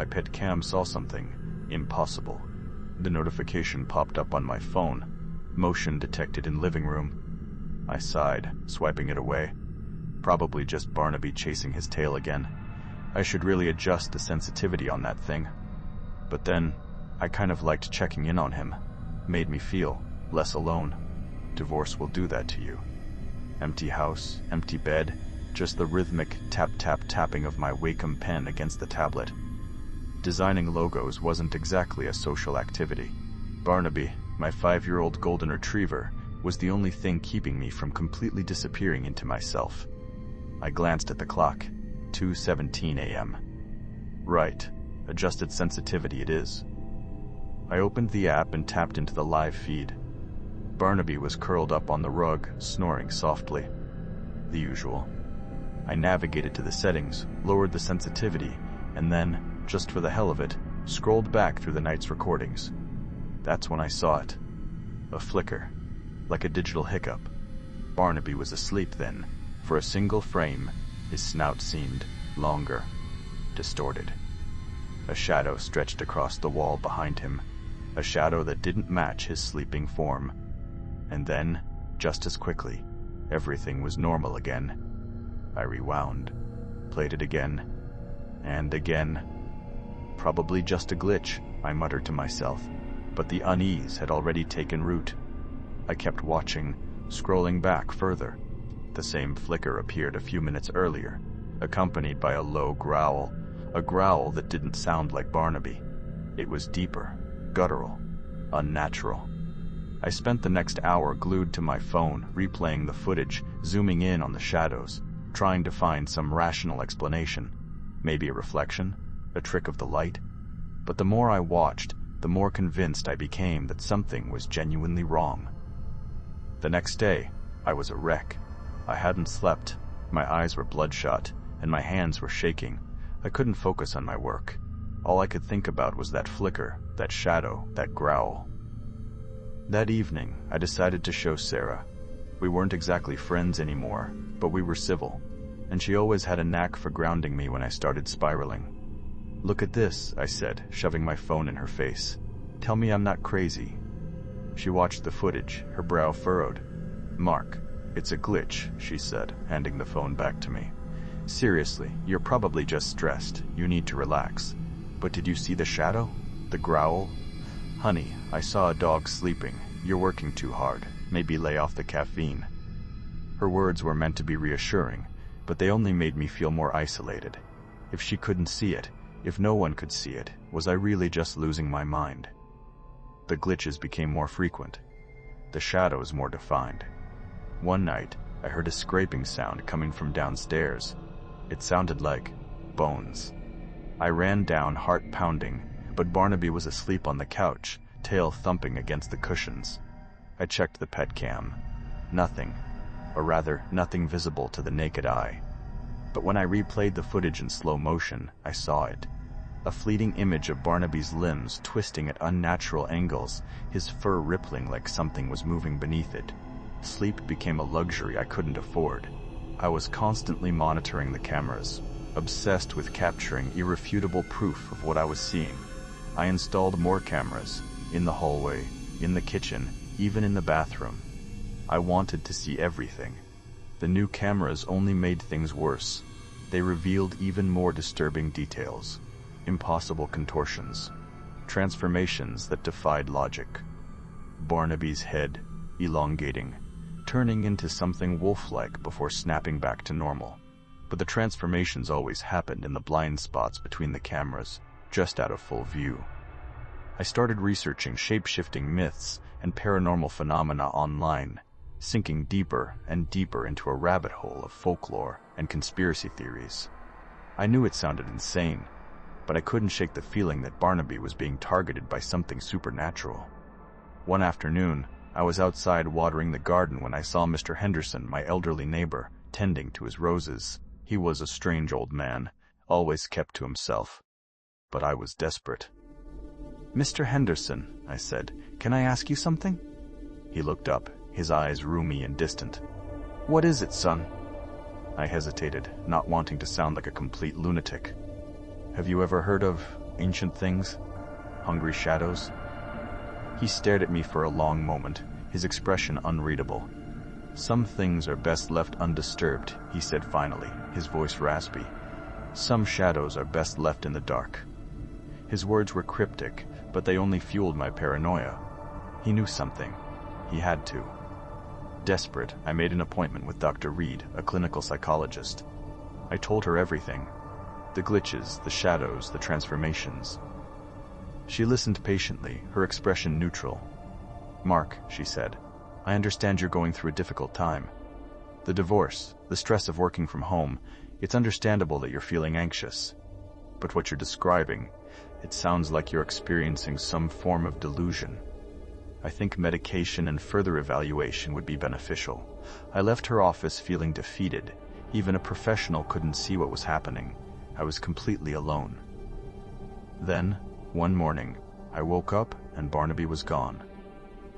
my pet cam saw something impossible. The notification popped up on my phone. Motion detected in living room. I sighed, swiping it away. Probably just Barnaby chasing his tail again. I should really adjust the sensitivity on that thing. But then, I kind of liked checking in on him. Made me feel less alone. Divorce will do that to you. Empty house, empty bed, just the rhythmic tap-tap-tapping of my Wacom pen against the tablet. Designing logos wasn't exactly a social activity. Barnaby, my 5-year-old golden retriever, was the only thing keeping me from completely disappearing into myself. I glanced at the clock. 2:17 a.m. Right, adjusted sensitivity it is. I opened the app and tapped into the live feed. Barnaby was curled up on the rug, snoring softly. The usual. I navigated to the settings, lowered the sensitivity, and then, just for the hell of it, scrolled back through the night's recordings. That's when I saw it. A flicker, like a digital hiccup. Barnaby was asleep then. For a single frame, his snout seemed longer, distorted. A shadow stretched across the wall behind him, a shadow that didn't match his sleeping form. And then, just as quickly, everything was normal again. I rewound, played it again, and again. Probably just a glitch, I muttered to myself, but the unease had already taken root. I kept watching, scrolling back further. The same flicker appeared a few minutes earlier, accompanied by a low growl, a growl that didn't sound like Barnaby. It was deeper, guttural, unnatural. I spent the next hour glued to my phone, replaying the footage, zooming in on the shadows, trying to find some rational explanation. Maybe a reflection, a trick of the light. But the more I watched, the more convinced I became that something was genuinely wrong. The next day, I was a wreck. I hadn't slept, my eyes were bloodshot, and my hands were shaking. I couldn't focus on my work. All I could think about was that flicker, that shadow, that growl. That evening, I decided to show Sarah. We weren't exactly friends anymore, but we were civil, and she always had a knack for grounding me when I started spiraling. "Look at this," I said, shoving my phone in her face. "Tell me I'm not crazy." She watched the footage, her brow furrowed. "Mark, it's a glitch," she said, handing the phone back to me. "Seriously, you're probably just stressed. You need to relax. But did you see the shadow? The growl? Honey, I saw a dog sleeping. You're working too hard. Maybe lay off the caffeine." Her words were meant to be reassuring, but they only made me feel more isolated. If she couldn't see it, if no one could see it, was I really just losing my mind? The glitches became more frequent, the shadows more defined. One night, I heard a scraping sound coming from downstairs. It sounded like bones. I ran down, heart pounding, but Barnaby was asleep on the couch, tail thumping against the cushions. I checked the pet cam. Nothing, or rather, nothing visible to the naked eye. But when I replayed the footage in slow motion, I saw it. A fleeting image of Barnaby's limbs twisting at unnatural angles, his fur rippling like something was moving beneath it. Sleep became a luxury I couldn't afford. I was constantly monitoring the cameras, obsessed with capturing irrefutable proof of what I was seeing. I installed more cameras, in the hallway, in the kitchen, even in the bathroom. I wanted to see everything. The new cameras only made things worse. They revealed even more disturbing details. Impossible contortions. Transformations that defied logic. Barnaby's head, elongating, turning into something wolf-like before snapping back to normal. But the transformations always happened in the blind spots between the cameras, just out of full view. I started researching shape-shifting myths and paranormal phenomena online, sinking deeper and deeper into a rabbit hole of folklore and conspiracy theories. I knew it sounded insane, but I couldn't shake the feeling that Barnaby was being targeted by something supernatural. One afternoon, I was outside watering the garden when I saw Mr. Henderson, my elderly neighbor, tending to his roses. He was a strange old man, always kept to himself. But I was desperate. "Mr. Henderson," I said, "can I ask you something?" He looked up, his eyes roomy and distant. "What is it, son?" I hesitated, not wanting to sound like a complete lunatic. "Have you ever heard of ancient things? Hungry shadows? He stared at me for a long moment, his expression unreadable. "Some things are best left undisturbed," he said finally, his voice raspy. "Some shadows are best left in the dark." His words were cryptic, but they only fueled my paranoia. He knew something. He had to. Desperate, I made an appointment with Dr. Reed, a clinical psychologist. I told her everything. The glitches, the shadows, the transformations. She listened patiently, her expression neutral. "Mark," she said, "I understand you're going through a difficult time. The divorce, the stress of working from home, it's understandable that you're feeling anxious. But what you're describing, it sounds like you're experiencing some form of delusion. I think medication and further evaluation would be beneficial." I left her office feeling defeated. Even a professional couldn't see what was happening. I was completely alone. Then, one morning, I woke up and Barnaby was gone.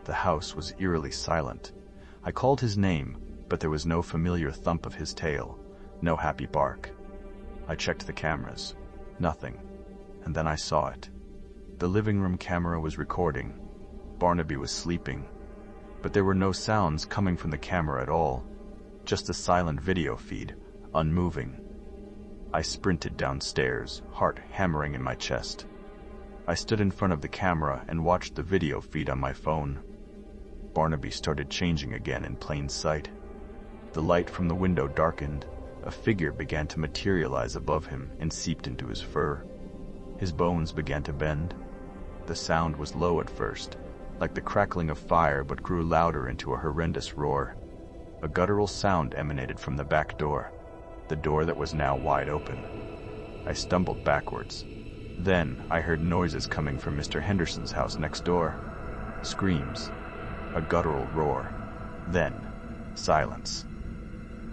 The house was eerily silent. I called his name, but there was no familiar thump of his tail, no happy bark. I checked the cameras. Nothing. And then I saw it. The living room camera was recording. Barnaby was sleeping. But there were no sounds coming from the camera at all. Just a silent video feed, unmoving. I sprinted downstairs, heart hammering in my chest. I stood in front of the camera and watched the video feed on my phone. Barnaby started changing again in plain sight. The light from the window darkened. A figure began to materialize above him and seeped into his fur. His bones began to bend. The sound was low at first, like the crackling of fire, but grew louder into a horrendous roar. A guttural sound emanated from the back door, the door that was now wide open. I stumbled backwards. Then I heard noises coming from Mr. Henderson's house next door. Screams. A guttural roar. Then, silence.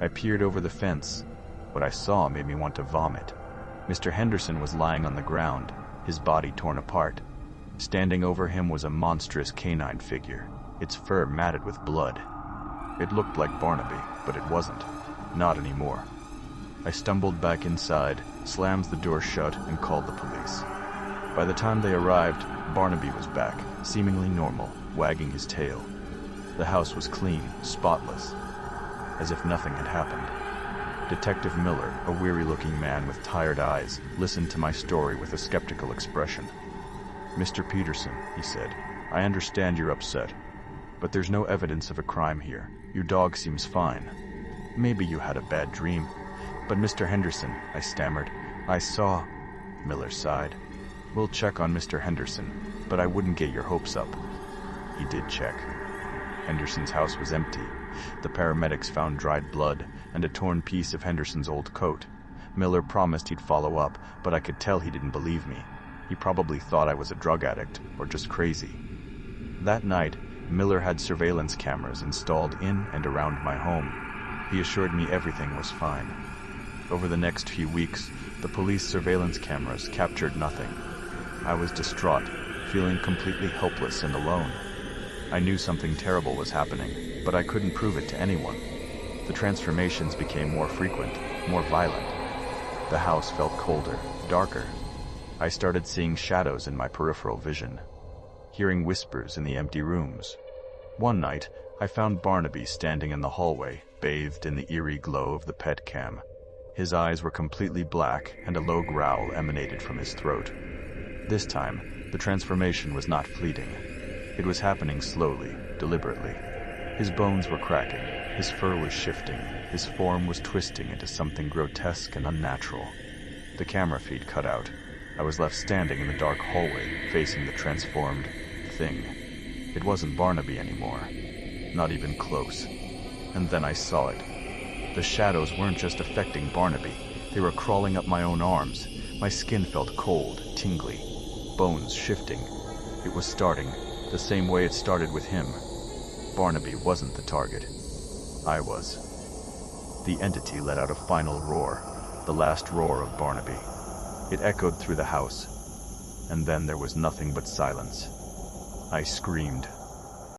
I peered over the fence. What I saw made me want to vomit. Mr. Henderson was lying on the ground, his body torn apart. Standing over him was a monstrous canine figure, its fur matted with blood. It looked like Barnaby, but it wasn't. Not anymore. I stumbled back inside, slammed the door shut, and called the police. By the time they arrived, Barnaby was back, seemingly normal, wagging his tail. The house was clean, spotless, as if nothing had happened. Detective Miller, a weary-looking man with tired eyes, listened to my story with a skeptical expression. "Mr. Peterson," he said, "I understand you're upset, but there's no evidence of a crime here. Your dog seems fine. Maybe you had a bad dream." "But Mr. Henderson," I stammered, "I saw—" Miller sighed. "We'll check on Mr. Henderson, but I wouldn't get your hopes up." He did check. Henderson's house was empty. The paramedics found dried blood and a torn piece of Henderson's old coat. Miller promised he'd follow up, but I could tell he didn't believe me. He probably thought I was a drug addict or just crazy. That night, Miller had surveillance cameras installed in and around my home. He assured me everything was fine. Over the next few weeks, the police surveillance cameras captured nothing. I was distraught, feeling completely helpless and alone. I knew something terrible was happening, but I couldn't prove it to anyone. The transformations became more frequent, more violent. The house felt colder, darker. I started seeing shadows in my peripheral vision, hearing whispers in the empty rooms. One night, I found Barnaby standing in the hallway, bathed in the eerie glow of the pet cam. His eyes were completely black, and a low growl emanated from his throat. This time, the transformation was not fleeting. It was happening slowly, deliberately. His bones were cracking, his fur was shifting, his form was twisting into something grotesque and unnatural. The camera feed cut out. I was left standing in the dark hallway, facing the transformed thing. It wasn't Barnaby anymore. Not even close. And then I saw it. The shadows weren't just affecting Barnaby. They were crawling up my own arms. My skin felt cold, tingly. Bones shifting. It was starting, the same way it started with him. Barnaby wasn't the target. I was. The entity let out a final roar, the last roar of Barnaby. It echoed through the house, and then there was nothing but silence. I screamed.